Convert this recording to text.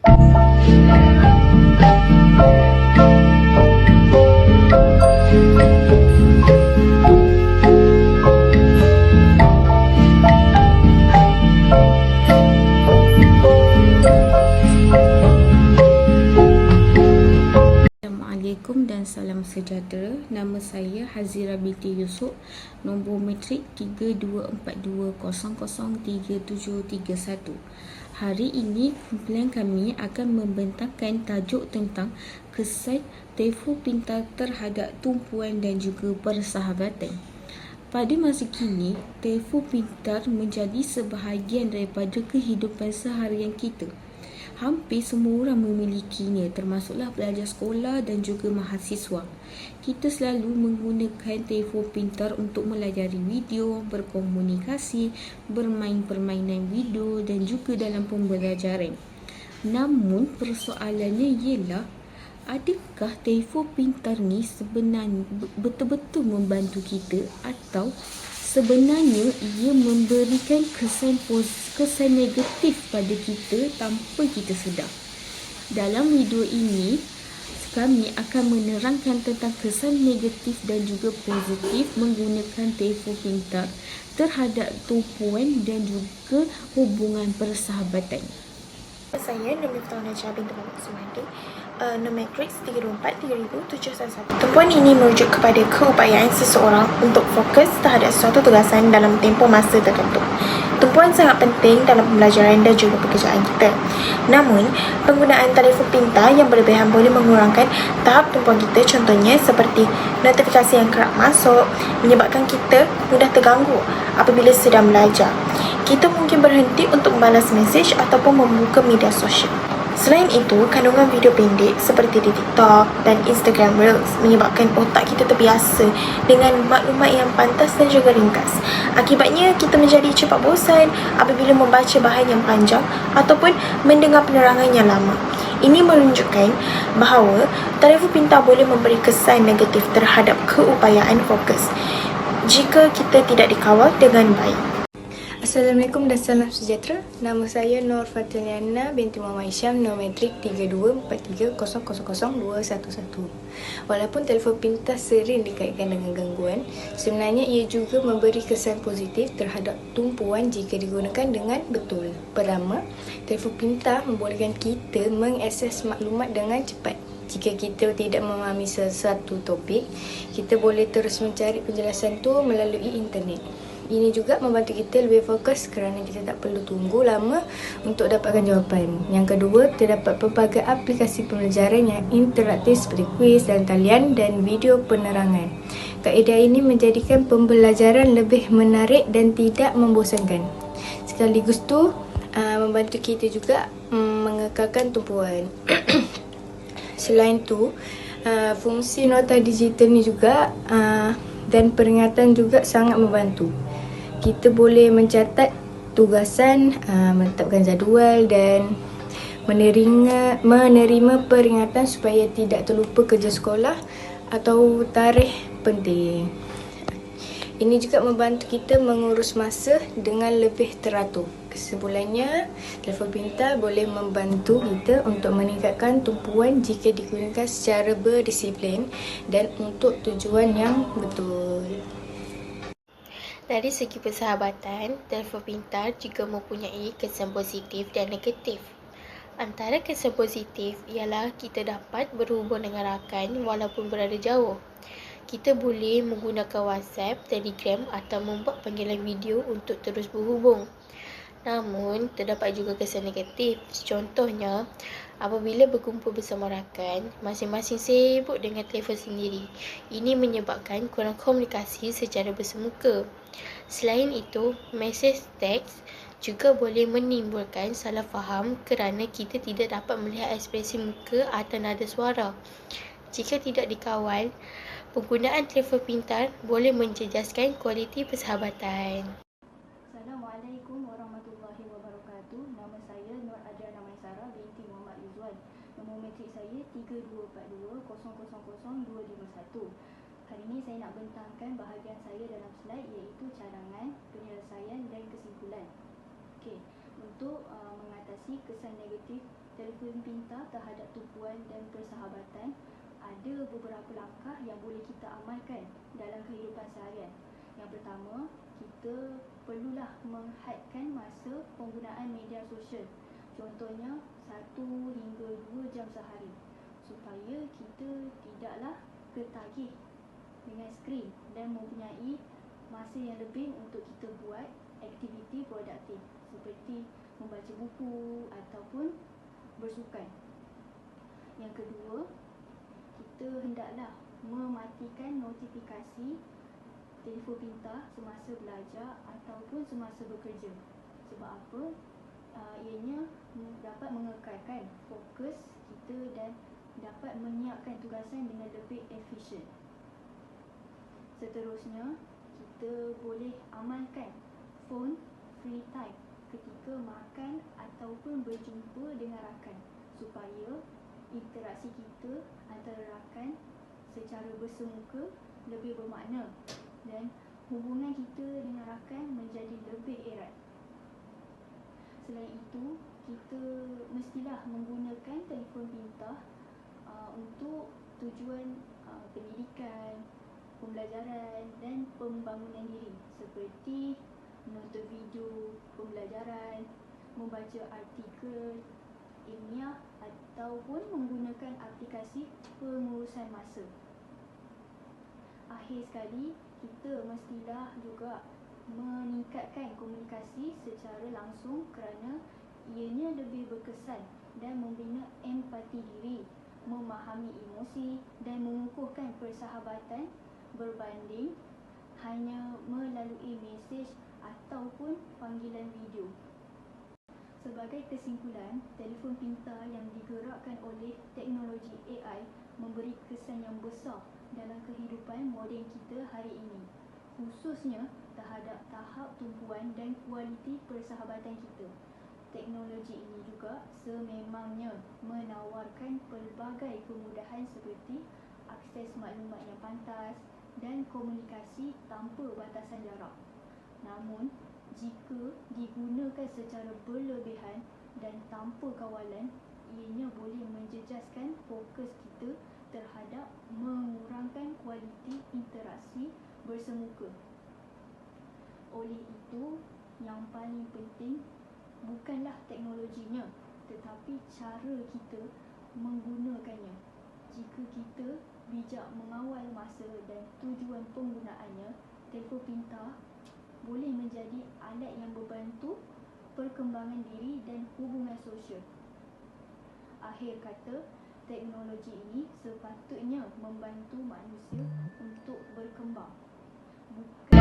Assalamualaikum dan salam sejahtera. Nama saya Hazira binti Yusof, nombor matrik 3242003731. Hari ini kumpulan kami akan membentangkan tajuk tentang kesan telefon pintar terhadap tumpuan dan juga persahabatan. Pada masa kini, telefon pintar menjadi sebahagian daripada kehidupan seharian kita. Hampir semua orang memilikinya, termasuklah pelajar sekolah dan juga mahasiswa. Kita selalu menggunakan telefon pintar untuk melajari video, berkomunikasi, bermain permainan video dan juga dalam pembelajaran. Namun persoalannya ialah, adakah telefon pintar ni sebenarnya betul-betul membantu kita atau sebenarnya ia memberikan kesan negatif pada kita tanpa kita sedar. Dalam video ini, kami akan menerangkan tentang kesan negatif dan juga positif menggunakan telefon pintar terhadap tumpuan dan juga hubungan persahabatan. Saya Nur Miftah Najah binti Muhammad Sumadi, nombor matriks 3430711. Tumpuan ini merujuk kepada keupayaan seseorang untuk fokus terhadap suatu tugasan dalam tempoh masa tertentu. Tumpuan sangat penting dalam pembelajaran dan juga pekerjaan kita. Namun, penggunaan telefon pintar yang berlebihan boleh mengurangkan tahap tumpuan kita, contohnya seperti notifikasi yang kerap masuk, menyebabkan kita mudah terganggu apabila sedang belajar. Kita mungkin berhenti untuk membalas mesej ataupun membuka media sosial. Selain itu, kandungan video pendek seperti di TikTok dan Instagram Reels menyebabkan otak kita terbiasa dengan maklumat yang pantas dan juga ringkas. Akibatnya, kita menjadi cepat bosan apabila membaca bahan yang panjang ataupun mendengar penerangan yang lama. Ini menunjukkan bahawa telefon pintar boleh memberi kesan negatif terhadap keupayaan fokus jika kita tidak dikawal dengan baik. Assalamualaikum dan salam sejahtera. Nama saya Nur Fatiliana binti Muhammad Hisham, nombor matrik 3243000211. Walaupun telefon pintar sering dikaitkan dengan gangguan, sebenarnya ia juga memberi kesan positif terhadap tumpuan jika digunakan dengan betul. Pertama, telefon pintar membolehkan kita mengakses maklumat dengan cepat. Jika kita tidak memahami sesuatu topik, kita boleh terus mencari penjelasan tu melalui internet. Ini juga membantu kita lebih fokus kerana kita tak perlu tunggu lama untuk dapatkan jawapan. Yang kedua, terdapat pelbagai aplikasi pembelajaran yang interaktif seperti kuis dan talian dan video penerangan. Kaedah ini menjadikan pembelajaran lebih menarik dan tidak membosankan. Sekaligus tu, membantu kita juga mengekalkan tumpuan. Selain tu, fungsi nota digital ni juga dan peringatan juga sangat membantu. Kita boleh mencatat tugasan, menetapkan jadual dan menerima peringatan supaya tidak terlupa kerja sekolah atau tarikh penting. Ini juga membantu kita mengurus masa dengan lebih teratur. Kesimpulannya, telefon pintar boleh membantu kita untuk meningkatkan tumpuan jika digunakan secara berdisiplin dan untuk tujuan yang betul. Dari segi persahabatan, telefon pintar juga mempunyai kesan positif dan negatif. Antara kesan positif ialah kita dapat berhubung dengan rakan walaupun berada jauh. Kita boleh menggunakan WhatsApp, Telegram atau membuat panggilan video untuk terus berhubung. Namun, terdapat juga kesan negatif. Contohnya, apabila berkumpul bersama rakan, masing-masing sibuk dengan telefon sendiri. Ini menyebabkan kurang komunikasi secara bersemuka. Selain itu, mesej teks juga boleh menimbulkan salah faham kerana kita tidak dapat melihat ekspresi muka atau nada suara. Jika tidak dikawal, penggunaan telefon pintar boleh menjejaskan kualiti persahabatan. Assalamualaikum warahmatullahi wabarakatuh. Nama saya Nur Adriana Maisara binti Muhammad Rizwan. Nombor matrik saya 3242000251. Hari ini saya nak bentangkan bahagian saya dalam slide iaitu cadangan, penyelesaian dan kesimpulan. Okey, untuk untuk mengatasi kesan negatif telefon pintar terhadap tumpuan dan persahabatan, ada beberapa langkah yang boleh kita amalkan dalam kehidupan seharian. Yang pertama, kita perlulah menghadkan masa penggunaan media sosial. Contohnya 1 hingga 2 jam sehari, supaya kita tidaklah tertagih dengan skrin dan mempunyai masa yang lebih untuk kita buat aktiviti produktif seperti membaca buku ataupun bersukan. Yang kedua, kita hendaklah mematikan notifikasi telefon pintar semasa belajar ataupun semasa bekerja. Sebab apa? Ianya dapat mengekalkan fokus kita dan dapat menyiapkan tugasan dengan lebih efisien. Seterusnya, kita boleh amalkan phone free time ketika makan ataupun berjumpa dengan rakan, supaya interaksi kita antara rakan secara bersemuka lebih bermakna dan hubungan kita dengan rakan menjadi lebih erat. Selain itu, kita mestilah menggunakan telefon pintar untuk tujuan pendidikan, pembelajaran dan pembangunan diri, seperti menonton video pembelajaran, membaca artikel ilmiah ataupun menggunakan aplikasi pengurusan masa. Akhir sekali, kita mestilah juga meningkatkan komunikasi secara langsung kerana ianya lebih berkesan dan membina empati diri, memahami emosi dan mengukuhkan persahabatan berbanding hanya melalui mesej ataupun panggilan video. Sebagai kesimpulan, telefon pintar yang digerakkan oleh teknologi AI memberi kesan yang besar dalam kehidupan moden kita hari ini, khususnya terhadap tahap tumpuan dan kualiti persahabatan kita. Teknologi ini juga sememangnya menawarkan pelbagai kemudahan seperti akses maklumat yang pantas dan komunikasi tanpa batasan jarak. Namun, jika digunakan secara berlebihan dan tanpa kawalan, ianya boleh menjejaskan fokus kita terhadap mengurangkan kualiti interaksi bersemuka. Oleh itu, yang paling penting bukanlah teknologinya, tetapi cara kita menggunakannya. Jika kita bijak mengawal masa dan tujuan penggunaannya, telefon pintar boleh menjadi alat yang membantu perkembangan diri dan hubungan sosial. Akhir kata, teknologi ini sepatutnya membantu manusia untuk berkembang, bukan